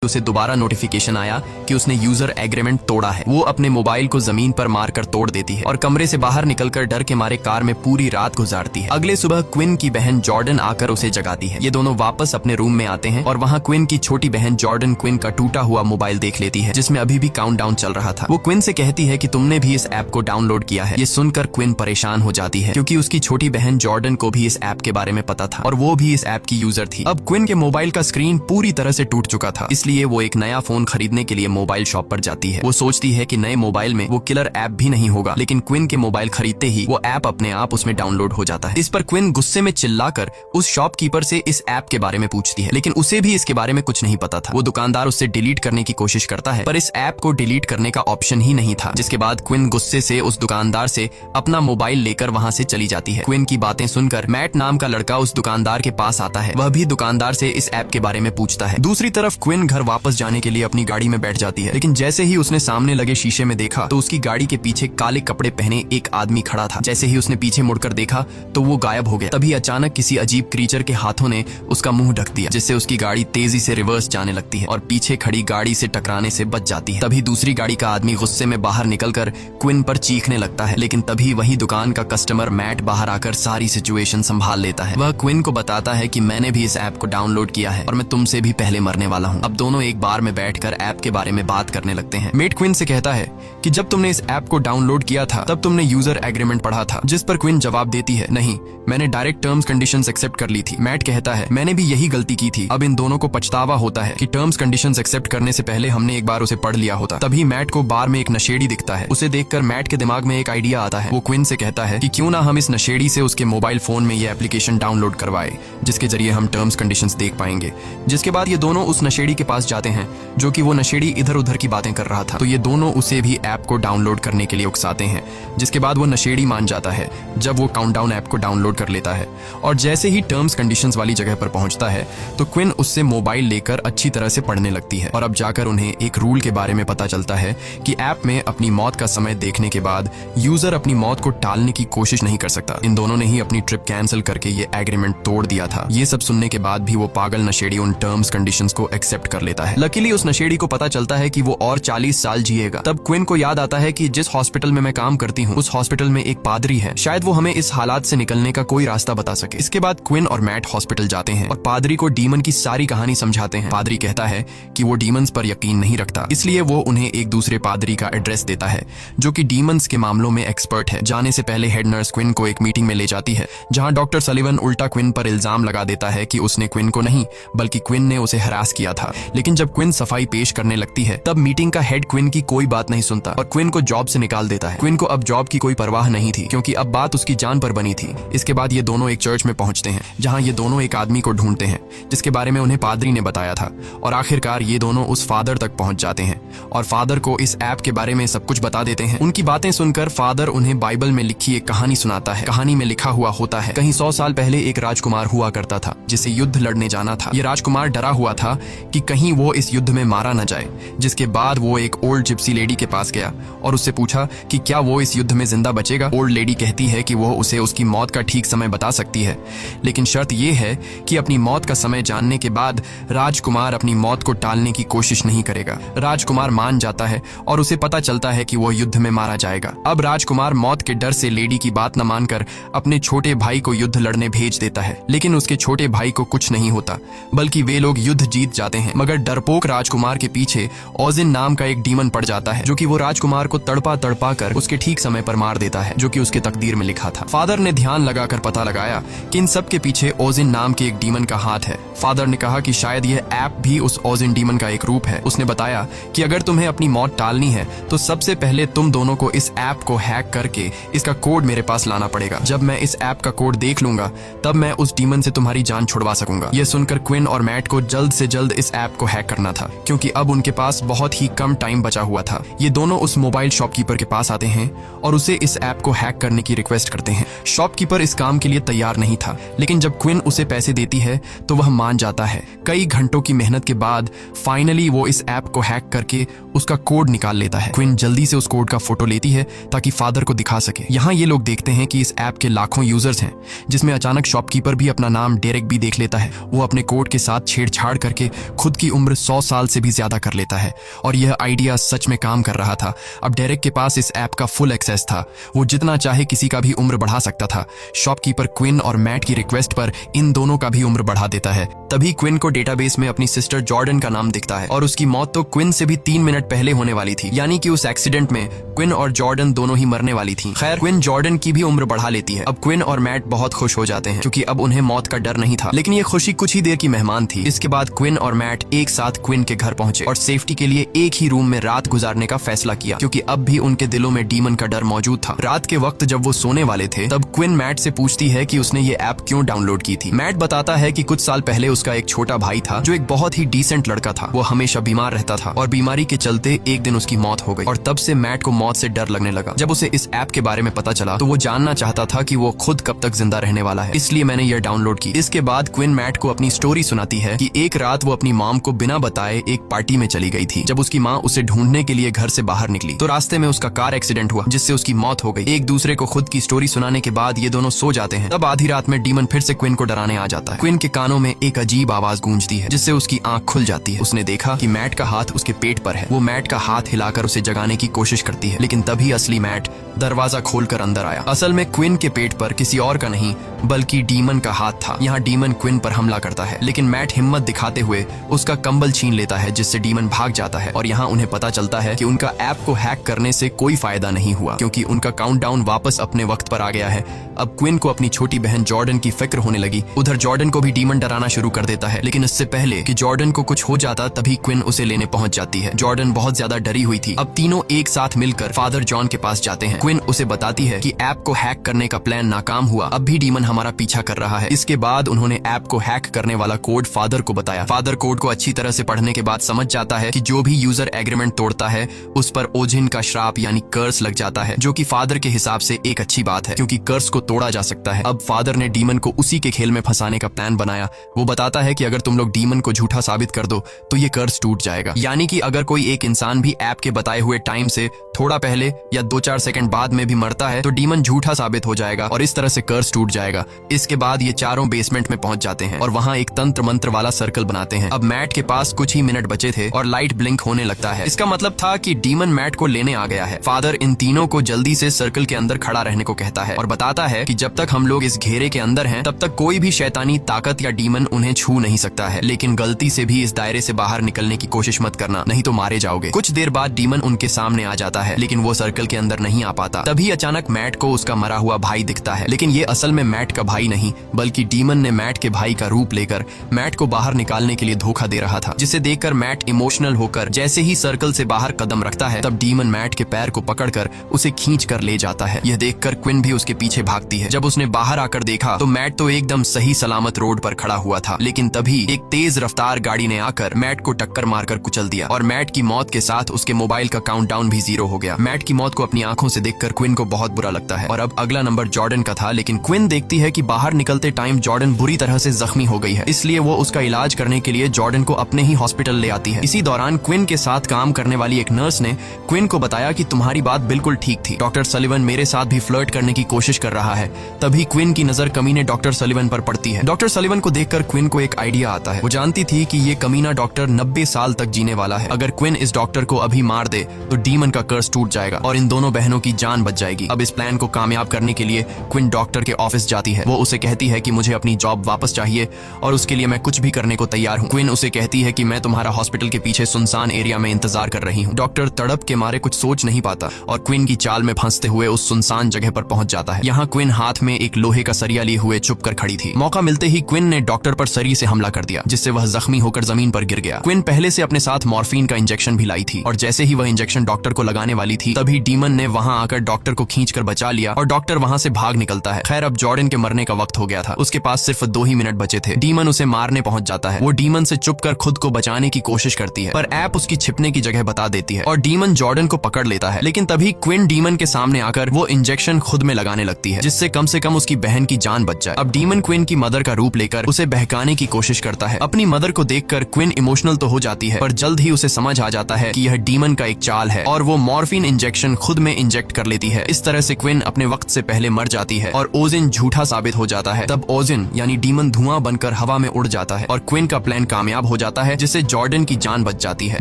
उसे दोबारा नोटिफिकेशन आया कि उसने यूजर एग्रीमेंट तोड़ा है। वो अपने मोबाइल को जमीन पर मारकर तोड़ देती है और कमरे से बाहर निकलकर डर के मारे कार में पूरी रात गुजारती है। अगले सुबह क्विन की बहन जॉर्डन आकर उसे जगाती है। ये दोनों वापस अपने रूम में आते हैं और वहाँ क्विन की छोटी बहन जॉर्डन क्विन का टूटा हुआ मोबाइल देख लेती है जिसमें अभी भी काउंटडाउन चल रहा था। वो क्विन से कहती है कि तुमने भी इस ऐप को डाउनलोड किया है। ये सुनकर क्विन परेशान हो जाती है क्योंकि उसकी छोटी बहन जॉर्डन को भी इस ऐप के बारे में पता था और वो भी इस ऐप की यूजर थी। अब क्विन के मोबाइल का स्क्रीन पूरी तरह से टूट चुका था, इसलिए वो एक नया फोन खरीदने के लिए मोबाइल शॉप पर जाती है। वो सोचती है कि नए मोबाइल में वो किलर ऐप भी नहीं होगा, लेकिन क्विन के मोबाइल खरीदते ही वो ऐप अपने आप उसमें डाउनलोड हो जाता है। इस पर क्विन गुस्से में चिल्लाकर उस शॉपकीपर से इस ऐप के बारे में पूछती है, लेकिन उसे भी इसके बारे में कुछ नहीं पता था। वो दुकानदार उससे डिलीट करने की कोशिश करता है पर इस ऐप को डिलीट करने का ऑप्शन ही नहीं था, जिसके बाद क्विन गुस्से से उस दुकानदार से अपना मोबाइल लेकर वहाँ से चली जाती है। क्विन की बातें सुनकर मैट नाम का लड़का उस दुकानदार के पास आता है। वह भी दुकानदार से इस ऐप के बारे में पूछता है। दूसरी तरफ क्विन घर वापस जाने के लिए अपनी गाड़ी में बैठ जाती है, लेकिन जैसे ही उसने सामने लगे शीशे में देखा तो उसकी गाड़ी के पीछे काले कपड़े पहने एक आदमी खड़ा था। जैसे ही उसने पीछे मुड़कर देखा तो वो गायब हो गया। तभी अचानक किसी अजीब क्रीचर के हाथों ने उसका मुंह ढक दिया, जिससे उसकी गाड़ी तेजी से रिवर्स जाने लगती है और पीछे खड़ी गाड़ी से टकराने से बच जाती है। तभी दूसरी गाड़ी का आदमी गुस्से में बाहर निकलकर क्विन पर चीखने लगता है, लेकिन तभी वही दुकान का कस्टमर मैट बाहर आकर सारी सिचुएशन संभाल लेता है। वह क्विन को बताता है कि मैंने भी इस ऐप को डाउनलोड किया है और मैं तुमसे भी पहले मरने वाला हूँ। अब दोनों एक बार में बैठकर ऐप के बारे में बात करने लगते हैं। मेट क्विन से कहता है कि जब तुमने इस ऐप को डाउनलोड किया था तब तुमने यूजर एग्रीमेंट पढ़ा था, जिस पर क्विन जवाब देती है, नहीं, मैंने डायरेक्ट टर्म्स कंडीशंस एक्सेप्ट कर ली थी। मैट कहता है, मैंने भी यही गलती की थी। अब इन दोनों को पछतावा होता है कि टर्म्स कंडीशंस एक्सेप्ट करने से पहले हमने एक बार उसे पढ़ लिया होता। तभी मैट को बार में एक नशेड़ी दिखता है। उसे देखकर मैट के दिमाग में एक आइडिया आता है। वो क्विन से कहता है कि क्यों ना हम इस नशेड़ी से उसके मोबाइल फोन में ये एप्लीकेशन डाउनलोड करवाए, जिसके जरिए हम टर्म्स कंडीशंस देख पाएंगे। जिसके बाद ये दोनों उस नशेड़ी के पास जाते हैं, जो कि वो नशेड़ी इधर उधर की बातें कर रहा था। तो ये दोनों उसे भी ऐप को डाउनलोड करने के लिए उकसाते हैं, जिसके बाद वो नशेड़ी मान जाता है जब वो काउंटडाउन ऐप को डाउनलोड कर लेता है। और जैसे ही टर्म्स कंडीशंस वाली जगह पर पहुंचता है तो क्विन उससे मोबाइल लेकर अच्छी तरह से पढ़ने लगती है और अब जाकर उन्हें एक रूल के बारे में पता चलता है कि ऐप में अपनी मौत का समय देखने के बाद यूजर अपनी मौत को टालने की कोशिश नहीं कर सकता। इन दोनों ने ही अपनी ट्रिप कैंसिल करके ये एग्रीमेंट तोड़ दिया था। ये सब सुनने के बाद भी वो पागल नशेड़ी उन टर्म्स कंडीशंस को एक्सेप्ट कर लेता है। लकीली उस नशेड़ी को पता चलता है कि वो और 40 साल जिएगा। तब क्विन को याद आता है कि जिस हॉस्पिटल में मैं काम करती हूँ उस हॉस्पिटल में एक पादरी है, शायद वो हमें इस हालात से निकलने का कोई रास्ता बता सके। इसके बाद क्विन और मैट हॉस्पिटल जाते हैं और पादरी को डीमन की सारी कहानी समझाते हैं। पादरी कहता है कि वो डीमंस पर यकीन नहीं रखता, इसलिए वो उन्हें एक दूसरे पादरी का एड्रेस देता है जो कि डीमंस के मामलों में एक्सपर्ट है। जाने से पहले हेड नर्स क्विन को एक मीटिंग में ले जाती है जहां डॉक्टर सलीवन उल्टा क्विन पर इल्जाम लगा देता है कि उसने क्विन को नहीं बल्कि क्विन ने उसे हरास किया था। लेकिन जब क्विन सफाई पेश करने लगती है तब मीटिंग का हेड क्विन की कोई बात नहीं सुनता और क्विन को जॉब से निकाल देता है। क्विन को अब जॉब की कोई परवाह नहीं थी क्योंकि अब बात उसकी जान पर बनी थी। इसके बाद ये दोनों एक चर्च में पहुंचते हैं जहां ये दोनों एक आदमी को ढूंढते हैं जिसके बारे में उन्हें पादरी ने बताया था और आखिरकार ये दोनों उस फादर तक पहुंच जाते हैं और फादर को इस ऐप के बारे में सब कुछ बता देते हैं। उनकी बातें सुनकर फादर उन्हें बाइबल में लिखी एक कहानी सुनाता है। कहानी में लिखा हुआ होता है, कहीं 100 साल पहले एक राजकुमार हुआ करता था जिसे युद्ध लड़ने जाना था। ये राजकुमार डरा हुआ था कि कहीं वो इस युद्ध में मारा न जाए। जिसके बाद वो एक ओल्ड जिप्सी लेडी के पास गया और उससे पूछा कि क्या वो इस युद्ध में जिंदा बचेगा। ओल्ड लेडी कहती है कि वो उसे उसकी मौत का ठीक समय बता सकती है, लेकिन शर्त ये है कि अपनी मौत का समय जानने के बाद राजकुमार अपनी मौत को टालने की कोशिश नहीं करेगा। राजकुमार मान जाता है और उसे पता चलता है कि वो युद्ध में मारा जाएगा। अब राजकुमार मौत के डर से लेडी की बात न मानकर अपने छोटे भाई को युद्ध लड़ने भेज देता है, लेकिन उसके छोटे भाई को कुछ नहीं होता बल्कि वे लोग युद्ध जीत जाते हैं। मगर डरपोक राजकुमार के पीछे ओजिन नाम का एक डीमन पड़ जाता है जो कि वो राजकुमार को तड़पा तड़पा कर उसके ठीक समय पर मार देता है, जो कि उसके तकदीर में लिखा था। फादर ने ध्यान लगाकर पता लगाया कि इन सब के पीछे ओजिन नाम के एक डीमन का हाथ है। फादर ने कहा कि शायद यह ऐप भी उस ओजिन डीमन का एक रूप है। उसने बताया कि अगर तुम्हें अपनी मौत टालनी है तो सबसे पहले तुम दोनों को इस ऐप को हैक करके इसका कोड मेरे पास लाना पड़ेगा। जब मैं इस ऐप का कोड देख लूंगा तब मैं उस डीमन से तुम्हारी जान छुड़वा सकूंगा। यह सुनकर क्विन और मैट को जल्द से जल्द इस ऐप को हैक करना था क्योंकि अब उनके पास बहुत ही कम टाइम बचा हुआ था। ये दोनों उस मोबाइल शॉपकीपर के पास आते हैं और उसे इस ऐप को हैक करने की रिक्वेस्ट करते हैं। शॉपकीपर इस काम के लिए तैयार नहीं था, लेकिन जब क्विन उसे पैसे देती है तो वह मान जाता है। कई घंटों की मेहनत के बाद फाइनली वो इस ऐप को हैक करके उसका कोड निकाल लेता है। क्विन जल्दी से उस कोड का फोटो लेती है ताकि फादर को दिखा सके। यहाँ ये लोग देखते हैं कि इस ऐप के लाखों यूजर्स हैं, जिसमें अचानक शॉपकीपर भी अपना नाम डेरेक भी देख लेता है। वो अपने कोड के साथ छेड़छाड़ करके खुद की उम्र 100 साल से भी ज्यादा कर लेता है। और यह आइडिया सच में काम कर रहा था। अब डेरेक के पास इस ऐप का फुल एक्सेस था। वो जितना चाहे किसी का भी उम्र बढ़ा सकता था। शॉपकीपर क्विन और मैट की रिक्वेस्ट पर इन दोनों का भी उम्र बढ़ा देता है। तभी क्विन को डेटाबेस में अपनी सिस्टर जॉर्डन का नाम दिखता है और उसकी मौत तो क्विन से भी 3 मिनट पहले होने वाली थी, यानी कि उस एक्सीडेंट में क्विन और जॉर्डन दोनों ही मरने वाली थी। खैर, क्विन जॉर्डन की भी उम्र बढ़ा लेती है। अब क्विन और मैट बहुत खुश हो जाते हैं क्योंकि अब उन्हें मौत का डर नहीं था। लेकिन ये खुशी कुछ ही देर की मेहमान थी। इसके बाद क्विन और मैट एक साथ क्विन के घर पहुंचे और सेफ्टी के लिए एक ही रूम में रात गुजारने का फैसला किया, क्योंकि अब भी उनके दिलों में डीमन का डर मौजूद था। रात के वक्त जब वो सोने वाले थे तब क्विन मैट से पूछती है कि उसने ये ऐप क्यों डाउनलोड की थी। मैट बताता है कि कुछ साल पहले उसका एक छोटा भाई था जो एक बहुत ही डिसेंट लड़का था। वो हमेशा बीमार रहता था और बीमारी के चलते एक दिन उसकी मौत हो गई और तब से मैट को मौत से डर लगने लगा। जब उसे इस ऐप के बारे में पता चला तो वो जानना चाहता था कि वो खुद कब तक जिंदा रहने वाला है, इसलिए मैंने यह डाउनलोड की। इसके बाद क्विन मैट को अपनी स्टोरी सुनाती है कि एक रात वो अपनी मॉम को बिना बताए एक पार्टी में चली गई थी। जब उसकी माँ उसे ढूंढने के लिए घर से बाहर निकली तो रास्ते में उसका कार एक्सीडेंट हुआ जिससे उसकी मौत हो गई। एक दूसरे को खुद की स्टोरी सुनाने के बाद ये दोनों सो जाते हैं। तब आधी रात में डीमन फिर से क्विन को डराने आ जाता है। क्विन के कानों में एक अजीब आवाज गूंजती है जिससे उसकी आंख खुल जाती है। उसने देखा कि मैट का हाथ उसके पेट पर है। वो मैट का हाथ हिलाकर उसे जगाने की कोशिश करती है, लेकिन तभी असली मैट दरवाजा खोलकर अंदर आया। असल में क्विन के पेट पर किसी और का नहीं बल्कि डीमन का हाथ था। यहाँ डीमन क्विन पर हमला करता है, लेकिन मैट हिम्मत दिखाते हुए उसका कंबल छीन लेता है जिससे डीमन भाग जाता है। और यहाँ उन्हें पता चलता है कि उनका ऐप को हैक करने से कोई फायदा नहीं हुआ क्योंकि उनका काउंटडाउन वापस अपने वक्त पर आ गया है। अब क्विन को अपनी छोटी बहन जॉर्डन की फिक्र होने लगी। उधर जॉर्डन को भी डीमन डराना शुरू कर देता है, लेकिन इससे पहले कि जॉर्डन को कुछ हो जाता तभी क्विन उसे लेने पहुंच जाती है। जॉर्डन बहुत ज्यादा डरी हुई थी। अब तीनों एक साथ मिलकर फादर जॉन के पास जाते हैं। क्विन उसे बताती है कि ऐप को हैक करने का प्लान नाकाम हुआ, अब भी डीमन हमारा पीछा कर रहा है। इसके बाद उन्होंने ऐप को हैक करने वाला कोड फादर को बताया। फादर कोड को अच्छी तरह से पढ़ने के बाद समझ जाता है कि जो भी यूजर एग्रीमेंट तोड़ता है उस पर ओजिन का श्राप यानी कर्स लग जाता है, जो कि फादर के हिसाब से एक अच्छी बात है क्योंकि कर्स को तोड़ा जा सकता है। अब फादर ने डीमन को उसी के खेल में फंसाने का प्लान बनाया। वो बताता है कि अगर तुम लोग डीमन को झूठा साबित कर दो तो ये कर्स टूट जाएगा, यानी कि अगर कोई एक इंसान भी ऐप के बताए हुए टाइम से थोड़ा पहले या 2-4 सेकंड बाद में भी मरता है तो डीमन झूठा साबित हो जाएगा और इस तरह से कर्स टूट जाएगा। इसके बाद ये चारों बेसमेंट में पहुंच जाते हैं और वहां एक तंत्र मंत्र वाला सर्कल बनाते हैं। अब मैट के पास कुछ ही मिनट बचे थे और लाइट ब्लिंक होने लगता है। इसका मतलब था कि डीमन मैट को लेने आ गया है। फादर इन तीनों को जल्दी से सर्कल के अंदर खड़ा रहने को कहता है और बताता है कि जब तक हम लोग इस घेरे के अंदर हैं तब तक कोई भी शैतानी ताकत या डीमन उन्हें छू नहीं सकता है, लेकिन गलती से भी इस दायरे से बाहर निकलने की कोशिश मत करना, नहीं तो मारे जाओगे। कुछ देर बाद डीमन उनके सामने आ जाता है, लेकिन वो सर्कल के अंदर नहीं आ पाता। तभी अचानक मैट को उसका मरा हुआ भाई दिखता है, लेकिन ये असल में मैट का भाई नहीं बल्कि डीमन ने मैट के भाई का रूप लेकर मैट को बाहर निकालने के लिए धोखा दे रहा था, जिसे देखकर मैट इमोशनल होकर जैसे ही सर्कल से बाहर कदम रखता है तब डीमन मैट के पैर को पकड़कर उसे खींच कर ले जाता है। यह देखकर क्विन भी उसके पीछे भागती है। जब उसने बाहर आकर देखा तो मैट तो एकदम सही सलामत रोड पर खड़ा हुआ था, लेकिन तभी एक तेज रफ्तार गाड़ी ने आकर मैट को टक्कर मारकर कुचल दिया और मैट की मौत के साथ उसके मोबाइल का काउंटडाउन भी 0 हो गया। मैट की मौत को अपनी आंखों से देखकर क्विन को बहुत बुरा लगता है और अब अगला नंबर जॉर्डन का था, लेकिन क्विन देखती है कि बाहर निकलते टाइम जॉर्डन बुरी तरह से जख्मी हो गई है, इसलिए वो उसका इलाज करने के लिए जॉर्डन को अपने ही हॉस्पिटल ले आती है। इसी दौरान क्विन के साथ काम करने वाली एक नर्स ने क्विन को बताया कि तुम्हारी बात बिल्कुल ठीक थी, डॉक्टर सलिवन मेरे साथ भी फ्लर्ट करने की कोशिश कर रहा है। तभी क्विन की नजर कमीने डॉक्टर सलिवन पर पड़ती है। डॉक्टर सलिवन को देखकर क्विन को एक आइडिया आता है। वो जानती थी कि ये कमीना डॉक्टर 90 साल तक जीने वाला है। अगर क्विन इस डॉक्टर को अभी मार दे तो डीमन का कर्स टूट जाएगा और इन दोनों बहनों की जान बच जाएगी। अब इस प्लान को कामयाब करने के लिए क्विन डॉक्टर के ऑफिस जाती है। वो उसे कहती है कि मुझे अपनी जॉब वापस चाहिए और उसके लिए मैं कुछ भी करने को तैयार हूँ। क्विन उसे कहती है कि मैं तुम्हारा हॉस्पिटल के पीछे सुनसान एरिया में इंतजार कर रही हूँ। डॉक्टर तड़प के मारे कुछ सोच नहीं पाता और क्विन की चाल में फंसते हुए उस सुनसान जगह पर पहुंच जाता है। यहाँ क्विन हाथ में एक लोहे का सरिया लिए हुए चुप कर खड़ी थी। मौका मिलते ही क्विन ने डॉक्टर पर सरी से हमला कर दिया, जिससे वह जख्मी होकर जमीन पर गिर गया। क्विन पहले से अपने साथ मॉर्फिन का इंजेक्शन भी लाई थी और जैसे ही वह इंजेक्शन डॉक्टर को लगाने वाली थी तभी डीमन ने वहां आकर डॉक्टर को खींचकर बचा लिया और डॉक्टर वहां से भाग निकलता है। खैर, अब जॉर्डन के मरने का वक्त हो गया था। उसके पास सिर्फ 2 ही मिनट बचे थे। डीमन उसे मारने पहुंच जाता है। वो डीमन से चुपकर खुद को बचाने की कोशिश करती है, पर ऐप उसकी छिपने की जगह बता देती है और डीमन जॉर्डन को पकड़ लेता है। लेकिन तभी क्विन डीमन के सामने आकर वो इंजेक्शन खुद में लगाने लगती है, जिससे कम से कम उसकी बहन की जान बच जाए। अब डीमन क्विन की मदर का रूप लेकर उसे बहकाने की कोशिश करता है। अपनी मदर को देखकर क्विन इमोशनल तो हो जाती है, पर जल्द ही उसे समझ आ जाता है कि यह डीमन का एक चाल है और वो मॉर्फिन इंजेक्शन खुद में इंजेक्ट कर लेती है। इस तरह से क्विन अपने वक्त से पहले मर जाती है और ओजिन झूठा साबित हो जाता है। तब ओजिन यानी डीमन धुआं बनकर हवा में उड़ जाता है और क्विन का प्लान कामयाब हो जाता है, जिससे जॉर्डन की जान बच जाती है।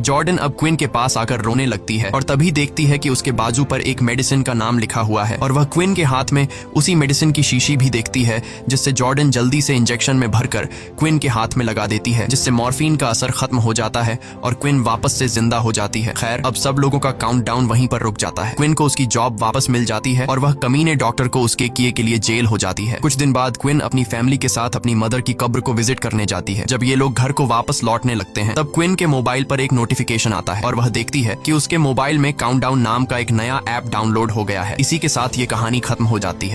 जॉर्डन अब क्विन के पास आकर रोने लगती है और तभी देखती है कि उसके बाजू पर एक मेडिसिन का नाम लिखा हुआ है और वह क्विन के हाथ में उसी मेडिसिन की शीशी भी देखती है, जिससे जॉर्डन जल्दी से इंजेक्शन में भरकर क्विन के हाथ में लगा देती है, जिससे मॉर्फिन का असर खत्म हो जाता है और क्विन वापस से जिंदा हो जाती है। खैर, अब सब लोगों का काउंटडाउन वहीं पर रुक जाता है। क्विन को उसकी जॉब वापस मिल जाती है और वह कमीने डॉक्टर को उसके किए के लिए जेल हो जाती है। कुछ दिन बाद क्विन अपनी फैमिली के साथ अपनी मदर की कब्र को विजिट करने जाती है। जब ये लोग घर को वापस लौटने लगते हैं, तब क्विन के मोबाइल पर एक नोटिफिकेशन आता है और वह देखती है कि उसके मोबाइल में काउंटडाउन नाम का एक नया ऐप डाउनलोड हो गया है। इसी के साथ ये कहानी खत्म हो जाती है।